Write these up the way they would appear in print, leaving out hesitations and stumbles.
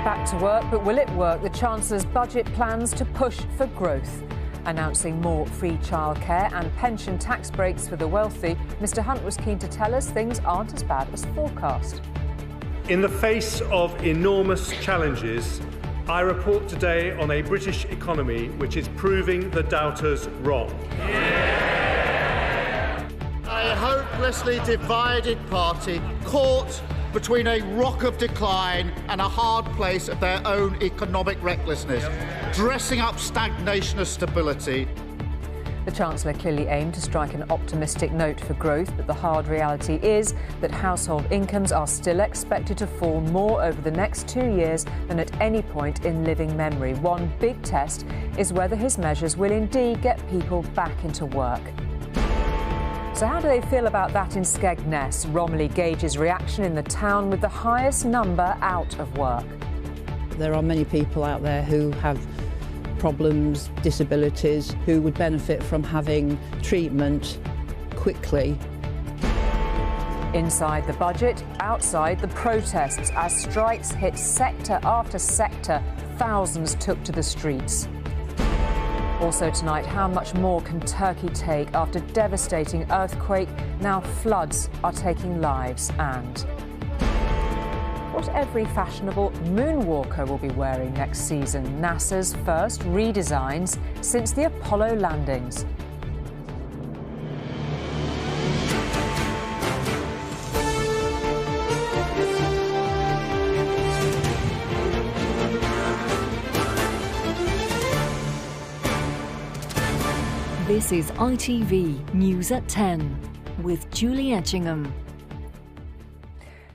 Back to work, but will it work? The Chancellors Budget plans to push for growth. Announcing more free childcare and pension tax breaks for the wealthy, Mr Hunt was keen to tell us things aren't as bad as forecast. In the face of enormous challenges, I report today on a British economy which is proving the doubters wrong. A hopelessly divided party caught between a rock of decline and a hard place of their own economic recklessness, dressing up stagnation as stability. The Chancellor clearly aimed to strike an optimistic note for growth, but the hard reality is that household incomes are still expected to fall more over the next 2 years than at any point in living memory. One big test is whether his measures will indeed get people back into work. So how do they feel about that in Skegness? Romilly gauges reaction in the town with the highest number out of work. There are many people out there who have problems, disabilities, who would benefit from having treatment quickly. Inside the budget, outside the protests. As strikes hit sector after sector, thousands took to the streets. Also tonight, how much more can Turkey take after devastating earthquake? Now floods are taking lives, and what every fashionable moonwalker will be wearing next season. NASA's first redesigns since the Apollo landings. This is ITV News at 10 with Julie Etchingham.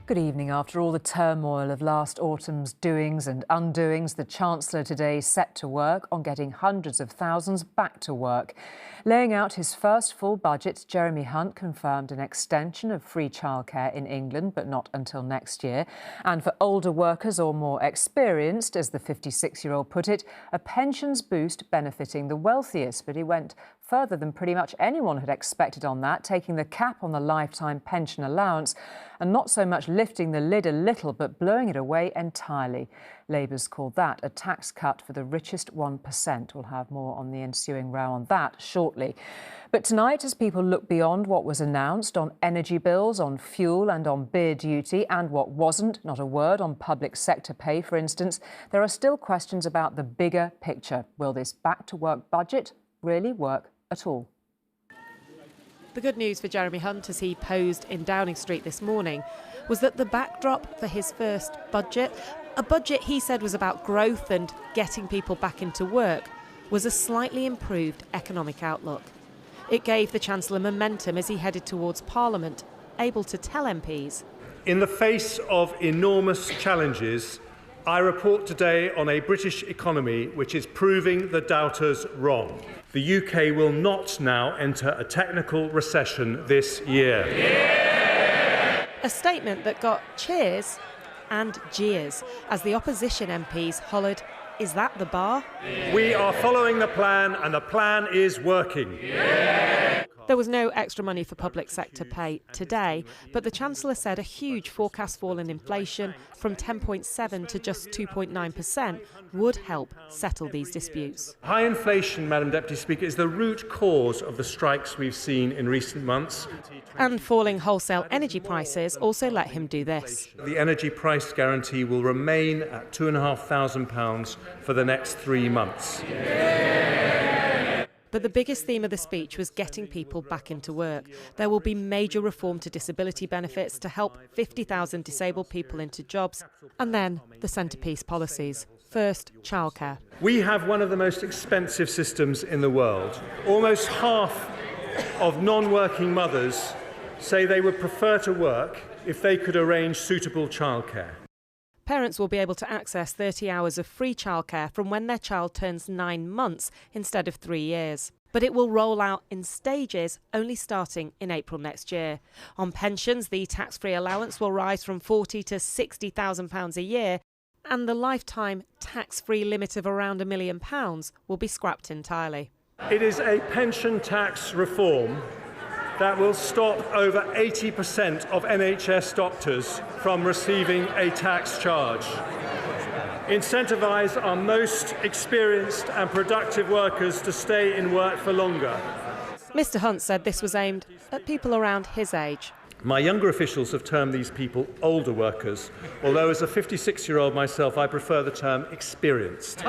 Good evening. After all the turmoil of last autumn's doings and undoings, the Chancellor today set to work on getting hundreds of thousands back to work. Laying out his first full budget, Jeremy Hunt confirmed an extension of free childcare in England, but not until next year. And for older workers or more experienced, as the 56-year-old put it, a pensions boost benefiting the wealthiest. But he went further than pretty much anyone had expected on that, taking the cap on the lifetime pension allowance and not so much lifting the lid a little, but blowing it away entirely. Labour's called that a tax cut for the richest 1%. We'll have more on the ensuing row on that shortly. But tonight, as people look beyond what was announced on energy bills, on fuel and on beer duty, and what wasn't, not a word on public sector pay, for instance, there are still questions about the bigger picture. Will this back-to-work budget really work at all? The good news for Jeremy Hunt, as he posed in Downing Street this morning, was that the backdrop for his first budget, a budget he said was about growth and getting people back into work, was a slightly improved economic outlook. It gave the Chancellor momentum as he headed towards Parliament, able to tell MPs. In the face of enormous challenges, I report today on a British economy which is proving the doubters wrong. The UK will not now enter a technical recession this year. Yeah! A statement that got cheers and jeers as the opposition MPs hollered, "Is that the bar?" We are following the plan and the plan is working. Yeah! There was no extra money for public sector pay today, but the Chancellor said a huge forecast fall in inflation from 10.7 to just 2.9% would help settle these disputes. High inflation, Madam Deputy Speaker, is the root cause of the strikes we've seen in recent months. And falling wholesale energy prices also let him do this. The energy price guarantee will remain at £2,500 for the next 3 months. But the biggest theme of the speech was getting people back into work. There will be major reform to disability benefits to help 50,000 disabled people into jobs. And then the centrepiece policies. First, childcare. We have one of the most expensive systems in the world. Almost half of non-working mothers say they would prefer to work if they could arrange suitable childcare. Parents will be able to access 30 hours of free childcare from when their child turns 9 months instead of 3 years. But it will roll out in stages, only starting in April next year. On pensions, the tax-free allowance will rise from £40,000 to £60,000 a year, and the lifetime tax-free limit of around £1 million will be scrapped entirely. It is a pension tax reform that will stop over 80% of NHS doctors from receiving a tax charge. incentivise our most experienced and productive workers to stay in work for longer. Mr Hunt said this was aimed at people around his age. My younger officials have termed these people older workers, although as a 56-year-old myself, I prefer the term experienced.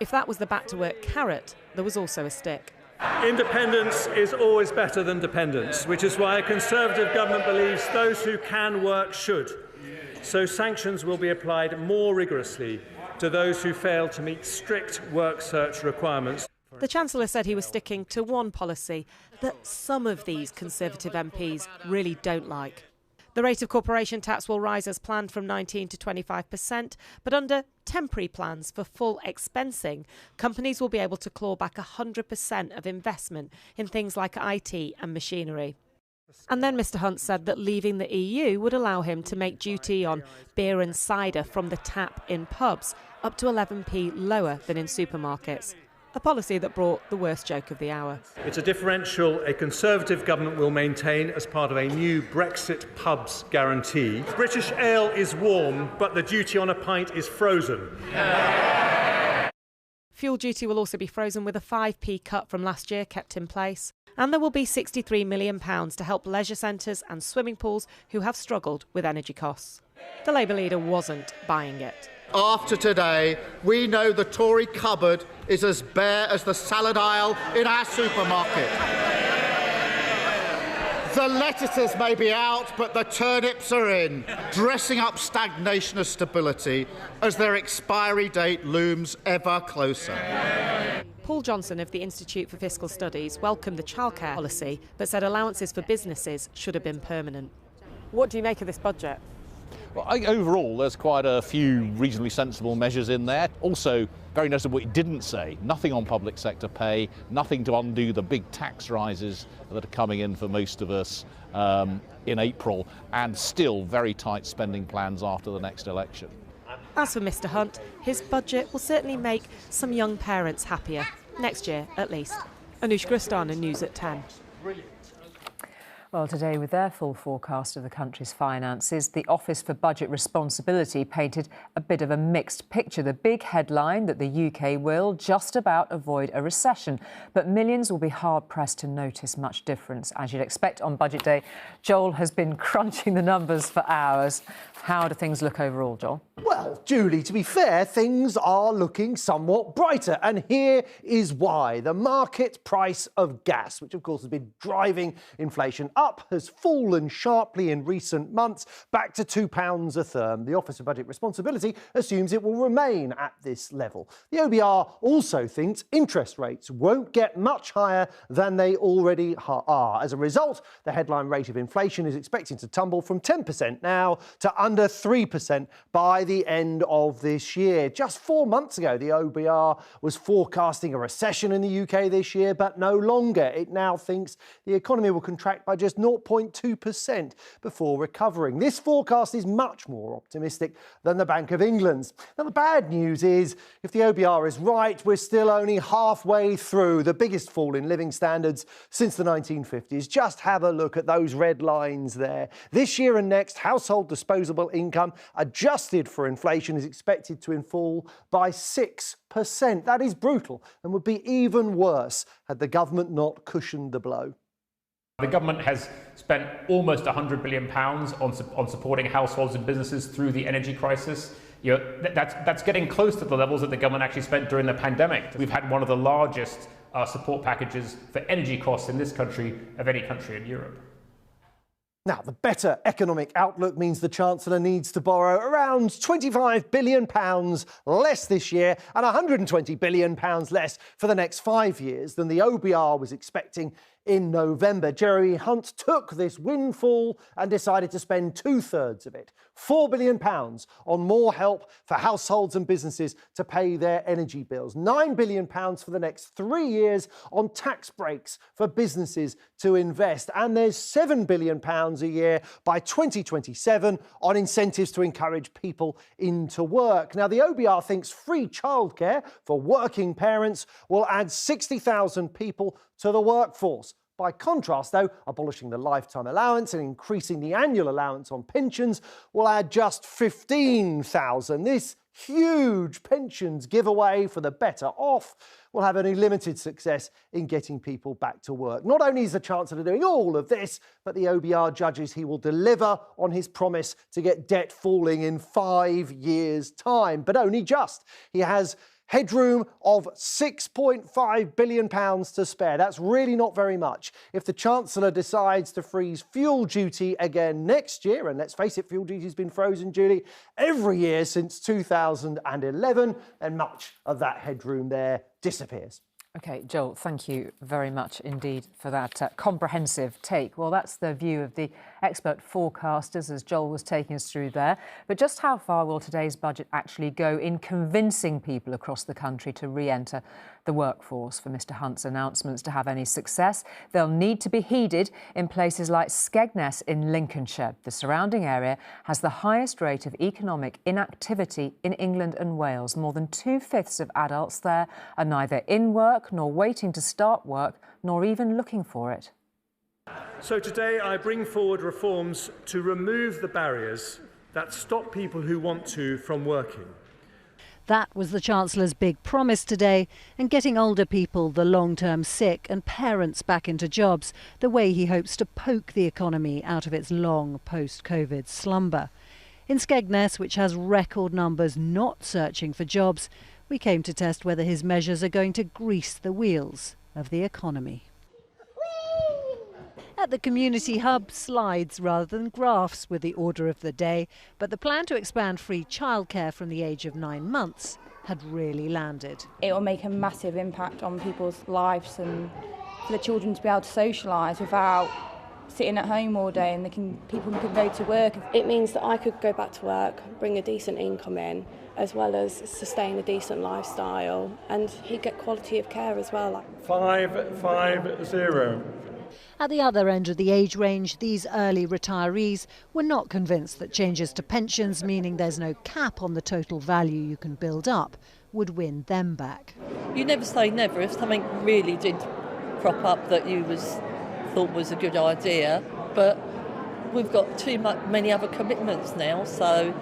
If that was the back-to-work carrot, there was also a stick. Independence is always better than dependence, which is why a Conservative government believes those who can work should. So sanctions will be applied more rigorously to those who fail to meet strict work search requirements. The Chancellor said he was sticking to one policy that some of these Conservative MPs really don't like. The rate of corporation tax will rise as planned from 19 to 25%, but under temporary plans for full expensing, companies will be able to claw back 100% of investment in things like IT and machinery. And then Mr Hunt said that leaving the EU would allow him to make duty on beer and cider from the tap in pubs up to 11p lower than in supermarkets. A policy that brought the worst joke of the hour. It's a differential a Conservative government will maintain as part of a new Brexit pubs guarantee. British ale is warm, but the duty on a pint is frozen. Fuel duty will also be frozen with a 5p cut from last year kept in place. And there will be £63 million to help leisure centres and swimming pools who have struggled with energy costs. The Labour leader wasn't buying it. After today, we know the Tory cupboard is as bare as the salad aisle in our supermarket. The lettuces may be out, but the turnips are in, dressing up stagnation as stability as their expiry date looms ever closer. Paul Johnson of the Institute for Fiscal Studies welcomed the childcare policy, but said allowances for businesses should have been permanent. What do you make of this budget? Well, overall, there's quite a few reasonably sensible measures in there. Also, very noticeable, it didn't say nothing on public sector pay, nothing to undo the big tax rises that are coming in for most of us in April, and still very tight spending plans after the next election. As for Mr Hunt, his budget will certainly make some young parents happier, next year at least. Anushka Astana, News at 10. Well, today, with their full forecast of the country's finances, the Office for Budget Responsibility painted a bit of a mixed picture. The big headline that the UK will just about avoid a recession, but millions will be hard-pressed to notice much difference. As you'd expect on Budget Day, Joel has been crunching the numbers for hours. How do things look overall, Joel? Well, Julie, to be fair, things are looking somewhat brighter, and here is why. The market price of gas, which of course has been driving inflation up, has fallen sharply in recent months, back to £2 a therm. The Office of Budget Responsibility assumes it will remain at this level. The OBR also thinks interest rates won't get much higher than they already are. As a result, the headline rate of inflation is expected to tumble from 10% now to under 3% by the end of this year. Just 4 months ago, the OBR was forecasting a recession in the UK this year, but no longer. It now thinks the economy will contract by just 0.2% before recovering. This forecast is much more optimistic than the Bank of England's. Now, the bad news is, if the OBR is right, we're still only halfway through the biggest fall in living standards since the 1950s. Just have a look at those red lines there. This year and next, household disposable income adjusted for inflation is expected to fall by 6%. That is brutal and would be even worse had the government not cushioned the blow. The government has spent almost £100 billion on supporting households and businesses through the energy crisis. You know, that's getting close to the levels that the government actually spent during the pandemic. We've had one of the largest support packages for energy costs in this country of any country in Europe. Now, the better economic outlook means the Chancellor needs to borrow around £25 billion less this year and £120 billion less for the next 5 years than the OBR was expecting in November. Jeremy Hunt took this windfall and decided to spend 2/3 of it, £4 billion, on more help for households and businesses to pay their energy bills, £9 billion for the next 3 years on tax breaks for businesses to invest, and there's £7 billion a year by 2027 on incentives to encourage people into work. Now, the OBR thinks free childcare for working parents will add 60,000 people to the workforce. By contrast, though, abolishing the lifetime allowance and increasing the annual allowance on pensions will add just 15,000. This huge pensions giveaway for the better off will have only limited success in getting people back to work. Not only is the Chancellor doing all of this, but the OBR judges he will deliver on his promise to get debt falling in 5 years' time. But only just. He has headroom of £6.5 billion to spare. That's really not very much. If the Chancellor decides to freeze fuel duty again next year, and let's face it, fuel duty's been frozen, Julie, every year since 2011, then much of that headroom there disappears. OK, Joel, thank you very much indeed for that comprehensive take. Well, that's the view of the expert forecasters, as Joel was taking us through there. But just how far will today's budget actually go in convincing people across the country to re-enter the workforce? For Mr Hunt's announcements to have any success, they'll need to be heeded in places like Skegness in Lincolnshire. The surrounding area has the highest rate of economic inactivity in England and Wales. More than 2/5 of adults there are neither in work nor waiting to start work, nor even looking for it. So today I bring forward reforms to remove the barriers that stop people who want to from working. That was the Chancellor's big promise today, and getting older people, the long-term sick and parents back into jobs, the way he hopes to poke the economy out of its long post-COVID slumber. In Skegness, which has record numbers not searching for jobs, we came to test whether his measures are going to grease the wheels of the economy. At the community hub, slides rather than graphs were the order of the day, but the plan to expand free childcare from the age of 9 months had really landed. It will make a massive impact on people's lives, and for the children to be able to socialise without sitting at home all day, and people can go to work. It means that I could go back to work, bring a decent income in, as well as sustain a decent lifestyle, and he'd get quality of care as well. 550. At the other end of the age range, these early retirees were not convinced that changes to pensions, meaning there's no cap on the total value you can build up, would win them back. You never say never. If something really did crop up that you thought was a good idea, but we've got too many other commitments now, so...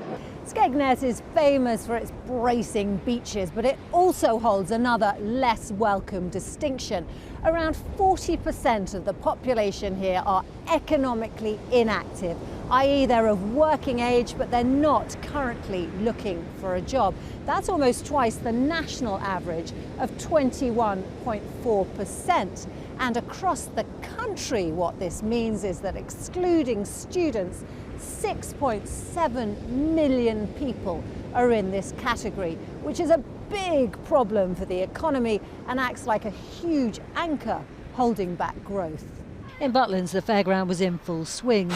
Skegness is famous for its bracing beaches, but it also holds another less welcome distinction. Around 40% of the population here are economically inactive, i.e. they're of working age, but they're not currently looking for a job. That's almost twice the national average of 21.4%. And across the country, what this means is that excluding students, 6.7 million people are in this category, which is a big problem for the economy and acts like a huge anchor holding back growth. In Butlins, the fairground was in full swing.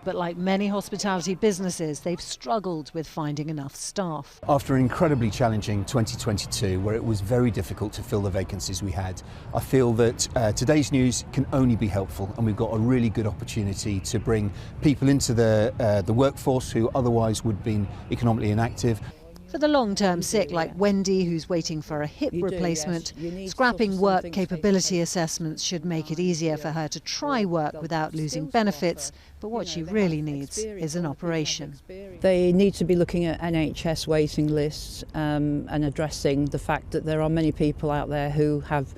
But like many hospitality businesses, they've struggled with finding enough staff. After an incredibly challenging 2022, where it was very difficult to fill the vacancies we had, I feel that today's news can only be helpful, and we've got a really good opportunity to bring people into the workforce who otherwise would have been economically inactive. For the long-term sick like Wendy, who's waiting for a hip replacement, scrapping work capability assessments should make it easier for her to try work without losing benefits. But what she really needs is an operation. They need to be looking at NHS waiting lists and addressing the fact that there are many people out there who have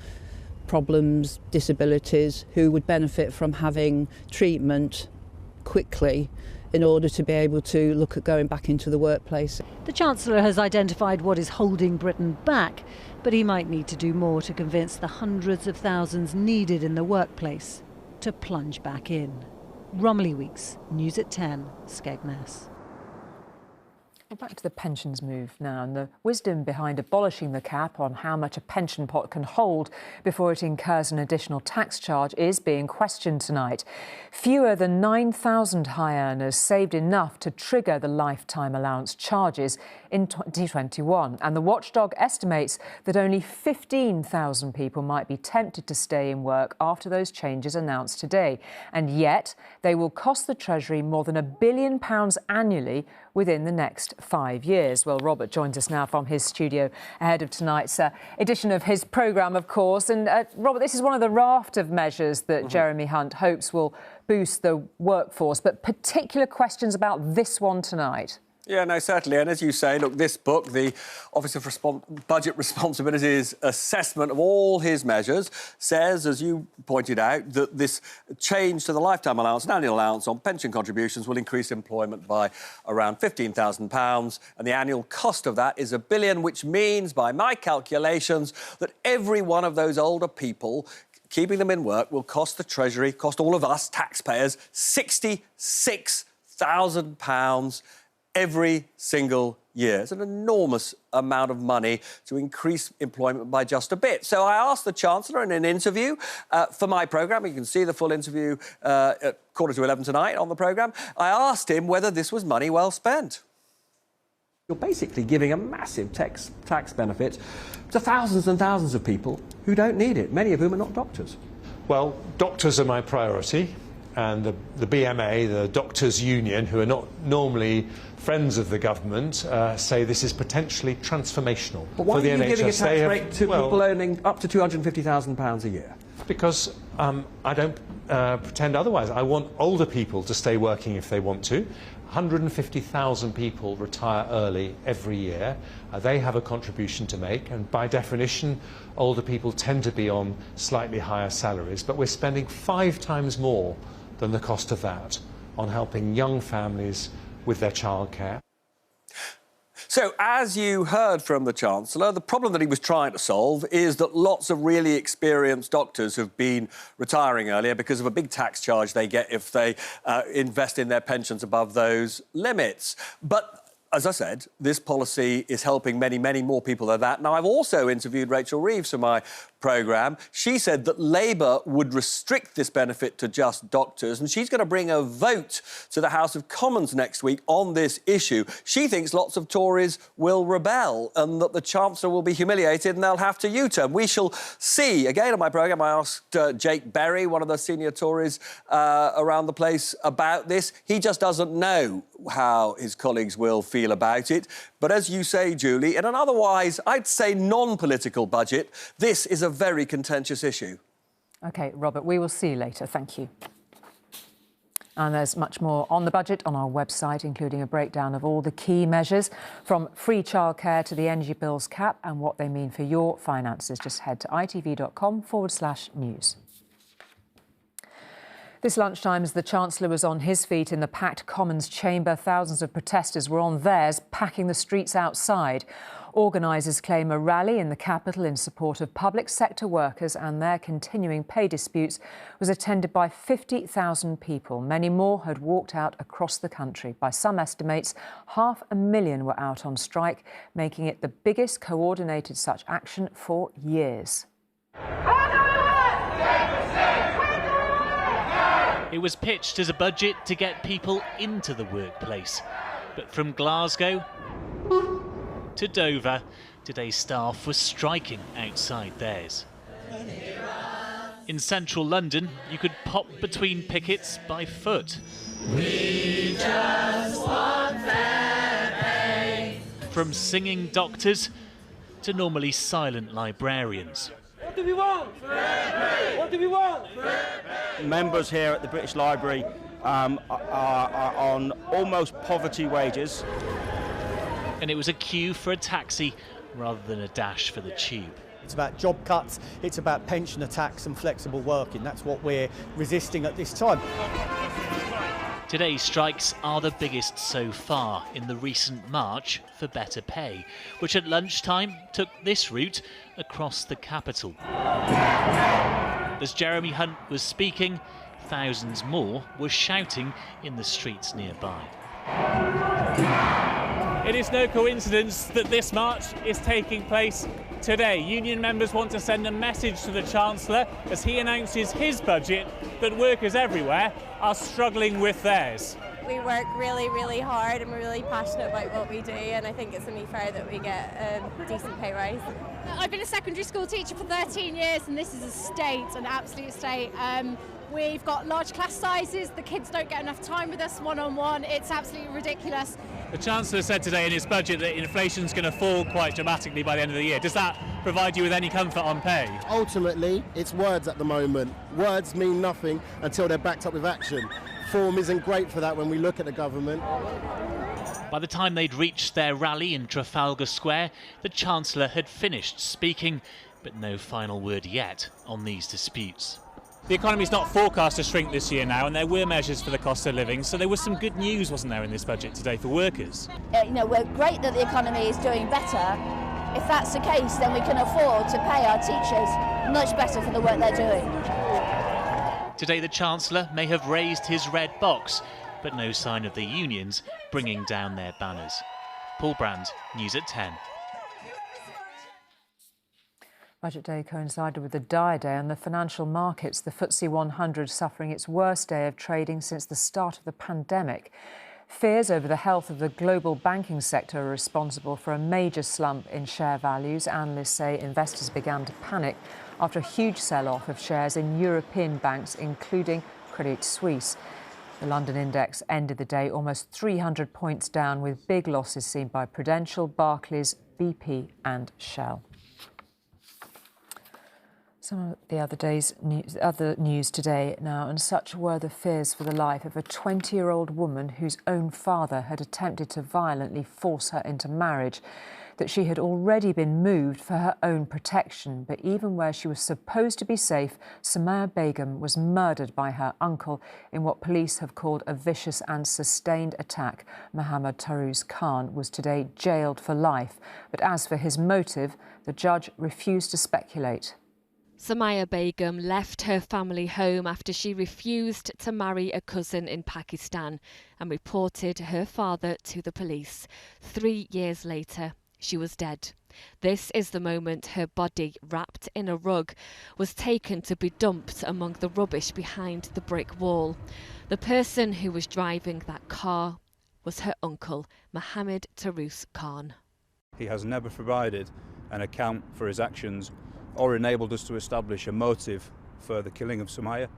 problems, disabilities, who would benefit from having treatment quickly in order to be able to look at going back into the workplace. The Chancellor has identified what is holding Britain back, but he might need to do more to convince the hundreds of thousands needed in the workplace to plunge back in. Romilly Weeks, News at 10, Skegness. Well, back to the pensions move now, and the wisdom behind abolishing the cap on how much a pension pot can hold before it incurs an additional tax charge is being questioned tonight. Fewer than 9,000 high earners saved enough to trigger the lifetime allowance charges in 2021, and the watchdog estimates that only 15,000 people might be tempted to stay in work after those changes announced today. And yet, they will cost the Treasury more than £1 billion annually within the next 5 years. Well, Robert joins us now from his studio ahead of tonight's edition of his programme, of course. And Robert, this is one of the raft of measures that Jeremy Hunt hopes will boost the workforce, but particular questions about this one tonight. Yeah, no, certainly. And as you say, look, this book, the Office of Budget Responsibility's assessment of all his measures, says, as you pointed out, that this change to the lifetime allowance and annual allowance on pension contributions will increase employment by around £15,000. And the annual cost of that is £1 billion, which means, by my calculations, that every one of those older people, keeping them in work, will cost the Treasury, cost all of us taxpayers, £66,000 every single year. It's an enormous amount of money to increase employment by just a bit. So I asked the Chancellor in an interview for my programme, you can see the full interview at 11:15 tonight on the programme, I asked him whether this was money well spent. You're basically giving a massive tax benefit to thousands and thousands of people who don't need it, many of whom are not doctors. Well, doctors are my priority, and the BMA, the Doctors' Union, who are not normally friends of the government, say this is potentially transformational But why for the are you NHS. giving a tax break to people earning up to £250,000 a year? Because I don't pretend otherwise. I want older people to stay working if they want to. 150,000 people retire early every year. They have a contribution to make, and by definition, older people tend to be on slightly higher salaries. But we're spending 5 times more than the cost of that on helping young families with their childcare. So, as you heard from the Chancellor, the problem that he was trying to solve is that lots of really experienced doctors have been retiring earlier because of a big tax charge they get if they invest in their pensions above those limits. But as I said, this policy is helping many, many more people than that. Now, I've also interviewed Rachel Reeves for my programme. She said that Labour would restrict this benefit to just doctors, and she's going to bring a vote to the House of Commons next week on this issue. She thinks lots of Tories will rebel and that the Chancellor will be humiliated and they'll have to U-turn. We shall see. Again, on my programme, I asked Jake Berry, one of the senior Tories around the place, about this. He just doesn't know how his colleagues will feel about it. But as you say, Julie, in an otherwise, I'd say, non-political budget, this is a very contentious issue. OK, Robert, we will see you later. Thank you. And there's much more on the budget on our website, including a breakdown of all the key measures, from free childcare to the energy bills cap and what they mean for your finances. Just head to itv.com/news. This lunchtime, as the Chancellor was on his feet in the packed Commons chamber, thousands of protesters were on theirs, packing the streets outside. Organisers claim a rally in the capital in support of public sector workers and their continuing pay disputes was attended by 50,000 people. Many more had walked out across the country. By some estimates, 500,000 were out on strike, making it the biggest coordinated such action for years. It was pitched as a budget to get people into the workplace. But from Glasgow to Dover, today's staff was striking outside theirs. In central London, you could pop between pickets by foot. We just want fair pay. From singing doctors to normally silent librarians. What do we want? What do we want? Members here at the British Library are on almost poverty wages. And it was a queue for a taxi rather than a dash for the tube. It's about job cuts, it's about pension attacks and flexible working. That's what we're resisting at this time. Today's strikes are the biggest so far in the recent march for better pay, which at lunchtime took this route across the capital. As Jeremy Hunt was speaking, thousands more were shouting in the streets nearby. It is no coincidence that this march is taking place today. Union members want to send a message to the Chancellor as he announces his budget that workers everywhere are struggling with theirs. We work really, really hard and we're really passionate about what we do, and I think it's only fair that we get a decent pay rise. I've been a secondary school teacher for 13 years and this is a state, an absolute state. We've got large class sizes, the kids don't get enough time with us one-on-one, it's absolutely ridiculous. The Chancellor said today in his budget that inflation's going to fall quite dramatically by the end of the year. Does that provide you with any comfort on pay? Ultimately, it's words at the moment. Words mean nothing until they're backed up with action. Form isn't great for that when we look at the government. By the time they'd reached their rally in Trafalgar Square, the Chancellor had finished speaking, but no final word yet on these disputes. The economy's not forecast to shrink this year now, and there were measures for the cost of living, so there was some good news, wasn't there, in this budget today for workers? We're great that the economy is doing better. If that's the case, then we can afford to pay our teachers much better for the work they're doing. Today the Chancellor may have raised his red box, but no sign of the unions bringing down their banners. Paul Brand, News at 10. Budget day coincided with a dire day on the financial markets, the FTSE 100 suffering its worst day of trading since the start of the pandemic. Fears over the health of the global banking sector are responsible for a major slump in share values. Analysts say investors began to panic after a huge sell-off of shares in European banks, including Credit Suisse. The London index ended the day almost 300 points down, with big losses seen by Prudential, Barclays, BP and Shell. Some of the other news today now, and such were the fears for the life of a 20-year-old woman whose own father had attempted to violently force her into marriage, that she had already been moved for her own protection. But even where she was supposed to be safe, Sumaya Begum was murdered by her uncle in what police have called a vicious and sustained attack. Mohammad Tarouz Khan was today jailed for life. But as for his motive, the judge refused to speculate. Sumaya Begum left her family home after she refused to marry a cousin in Pakistan and reported her father to the police. 3 years later, she was dead. This is the moment her body, wrapped in a rug, was taken to be dumped among the rubbish behind the brick wall. The person who was driving that car was her uncle, Mohammad Tarouz Khan. He has never provided an account for his actions or enabled us to establish a motive for the killing of Sumaya.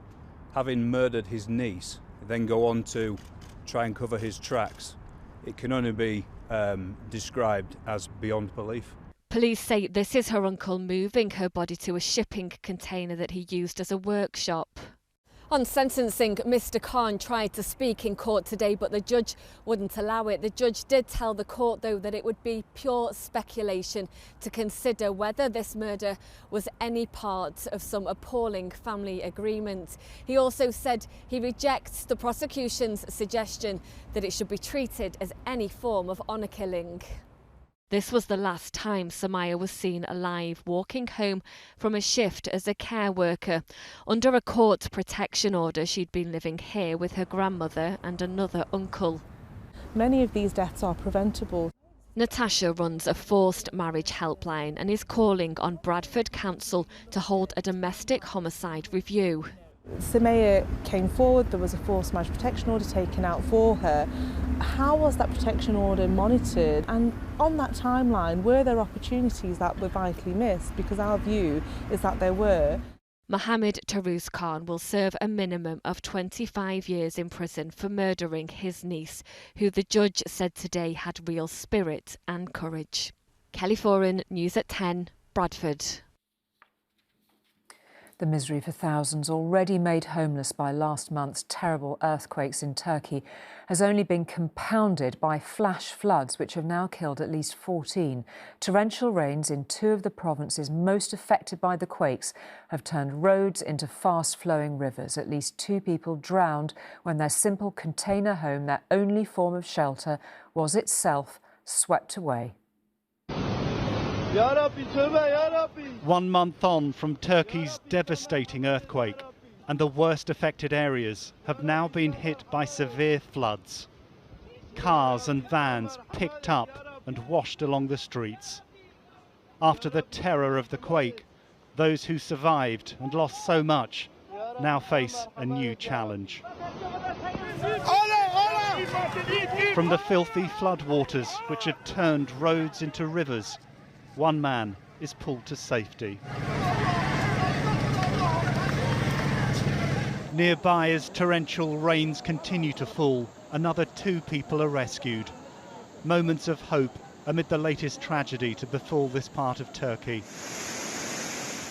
Having murdered his niece, then go on to try and cover his tracks, it can only be described as beyond belief. Police say this is her uncle moving her body to a shipping container that he used as a workshop. On sentencing, Mr. Khan tried to speak in court today, but the judge wouldn't allow it. The judge did tell the court, though, that it would be pure speculation to consider whether this murder was any part of some appalling family agreement. He also said he rejects the prosecution's suggestion that it should be treated as any form of honour killing. This was the last time Sumaya was seen alive, walking home from a shift as a care worker. Under a court protection order, she'd been living here with her grandmother and another uncle. Many of these deaths are preventable. Natasha runs a forced marriage helpline and is calling on Bradford Council to hold a domestic homicide review. Sumaya came forward, there was a forced marriage protection order taken out for her. How was that protection order monitored? And on that timeline, were there opportunities that were vitally missed? Because our view is that there were. Mohammad Tarouz Khan will serve a minimum of 25 years in prison for murdering his niece, who the judge said today had real spirit and courage. Kelly Foran, News at 10, Bradford. The misery for thousands already made homeless by last month's terrible earthquakes in Turkey has only been compounded by flash floods, which have now killed at least 14. Torrential rains in 2 of the provinces most affected by the quakes have turned roads into fast-flowing rivers. At least 2 people drowned when their simple container home, their only form of shelter, was itself swept away. 1 month on from Turkey's devastating earthquake, and the worst affected areas have now been hit by severe floods. Cars and vans picked up and washed along the streets. After the terror of the quake, those who survived and lost so much now face a new challenge. From the filthy floodwaters which had turned roads into rivers, one man is pulled to safety. Nearby, as torrential rains continue to fall, another 2 people are rescued. Moments of hope amid the latest tragedy to befall this part of Turkey.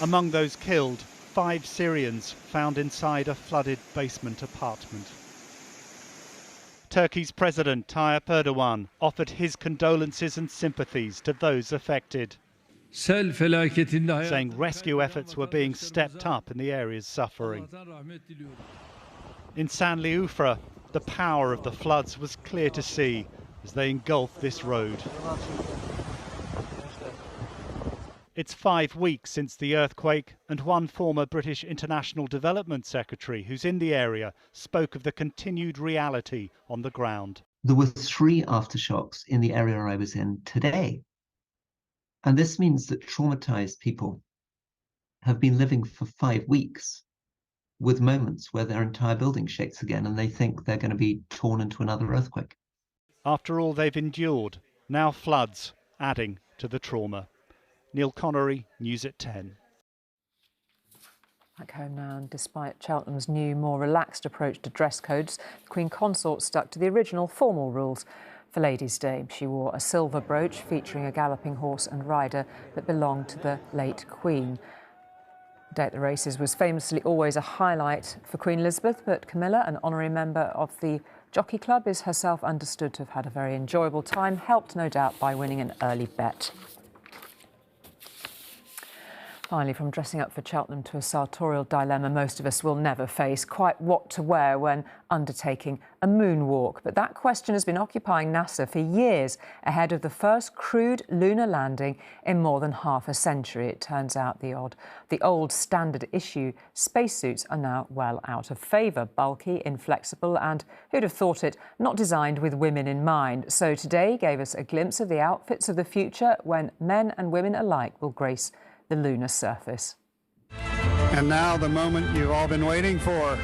Among those killed, 5 Syrians found inside a flooded basement apartment. Turkey's President Tayyip Erdogan offered his condolences and sympathies to those affected, saying rescue efforts were being stepped up in the areas suffering. In Şanlıurfa, the power of the floods was clear to see as they engulfed this road. It's 5 weeks since the earthquake, and one former British International Development Secretary who's in the area spoke of the continued reality on the ground. There were 3 aftershocks in the area I was in today. And this means that traumatized people have been living for 5 weeks with moments where their entire building shakes again and they think they're going to be torn into another earthquake. After all they've endured, now floods adding to the trauma. Neil Connery, News at 10. Back home now, and despite Cheltenham's new, more relaxed approach to dress codes, the Queen Consort stuck to the original formal rules. For Ladies' Day, she wore a silver brooch featuring a galloping horse and rider that belonged to the late Queen. The day at the races was famously always a highlight for Queen Elizabeth, but Camilla, an honorary member of the Jockey Club, is herself understood to have had a very enjoyable time, helped no doubt by winning an early bet. Finally, from dressing up for Cheltenham to a sartorial dilemma most of us will never face, quite what to wear when undertaking a moonwalk. But that question has been occupying NASA for years, ahead of the first crewed lunar landing in more than half a century. It turns out the old standard issue spacesuits are now well out of favour, bulky, inflexible, and who'd have thought it, not designed with women in mind. So today gave us a glimpse of the outfits of the future when men and women alike will grace the lunar surface. And now the moment you've all been waiting for.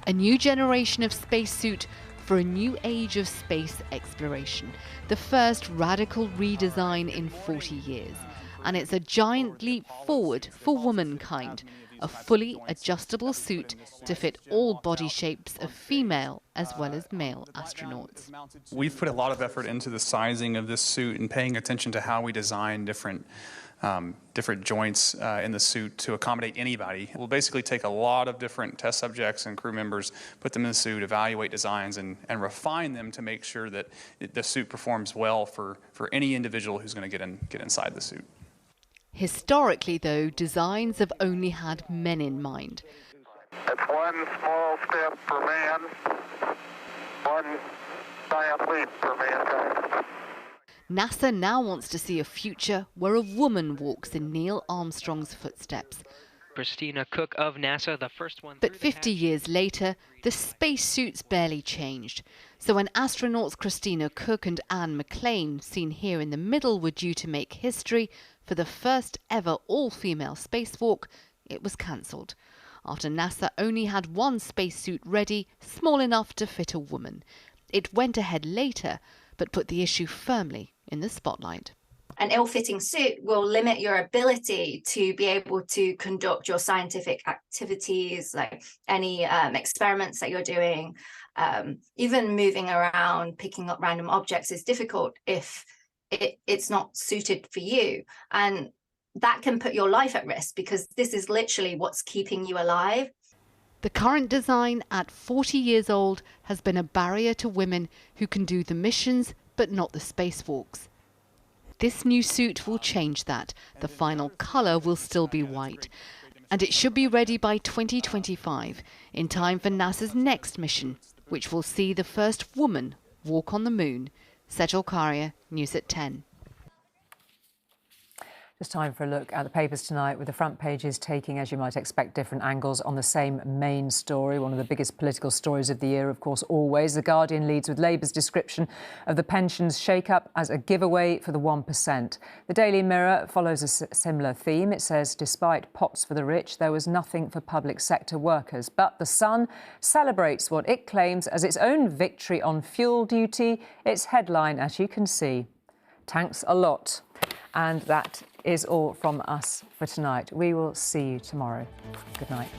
A new generation of spacesuit for a new age of space exploration. The first radical redesign in 40 years. And it's a giant leap forward for womankind. A fully adjustable suit to fit all body shapes of female as well as male astronauts. We've put a lot of effort into the sizing of this suit and paying attention to how we design different joints in the suit to accommodate anybody. We'll basically take a lot of different test subjects and crew members, put them in the suit, evaluate designs, and refine them to make sure that the suit performs well for any individual who's going to get inside the suit. Historically, though, designs have only had men in mind. It's one small step for man, one giant leap for mankind. NASA now wants to see a future where a woman walks in Neil Armstrong's footsteps. Christina Cook of NASA, the first one. But 50 years later, the spacesuits barely changed. So when astronauts Christina Cook and Anne McLean, seen here in the middle, were due to make history for the first ever all-female spacewalk, it was cancelled. After NASA only had one spacesuit ready, small enough to fit a woman. It went ahead later, but put the issue firmly in the spotlight. An ill-fitting suit will limit your ability to be able to conduct your scientific activities, like any experiments that you're doing. Even moving around, picking up random objects is difficult if it's not suited for you. And that can put your life at risk because this is literally what's keeping you alive. The current design, at 40 years old, has been a barrier to women who can do the missions but not the spacewalks. This new suit will change that. The final colour will still be white. And it should be ready by 2025, in time for NASA's next mission, which will see the first woman walk on the moon. Sejal Karia, News at 10. Just time for a look at the papers tonight, with the front pages taking, as you might expect, different angles on the same main story. One of the biggest political stories of the year, of course, always. The Guardian leads with Labour's description of the pensions shake-up as a giveaway for the 1%. The Daily Mirror follows a similar theme. It says, despite pots for the rich, there was nothing for public sector workers. But The Sun celebrates what it claims as its own victory on fuel duty. Its headline, as you can see, tanks a lot. And that is all from us for tonight. We will see you tomorrow. Good night.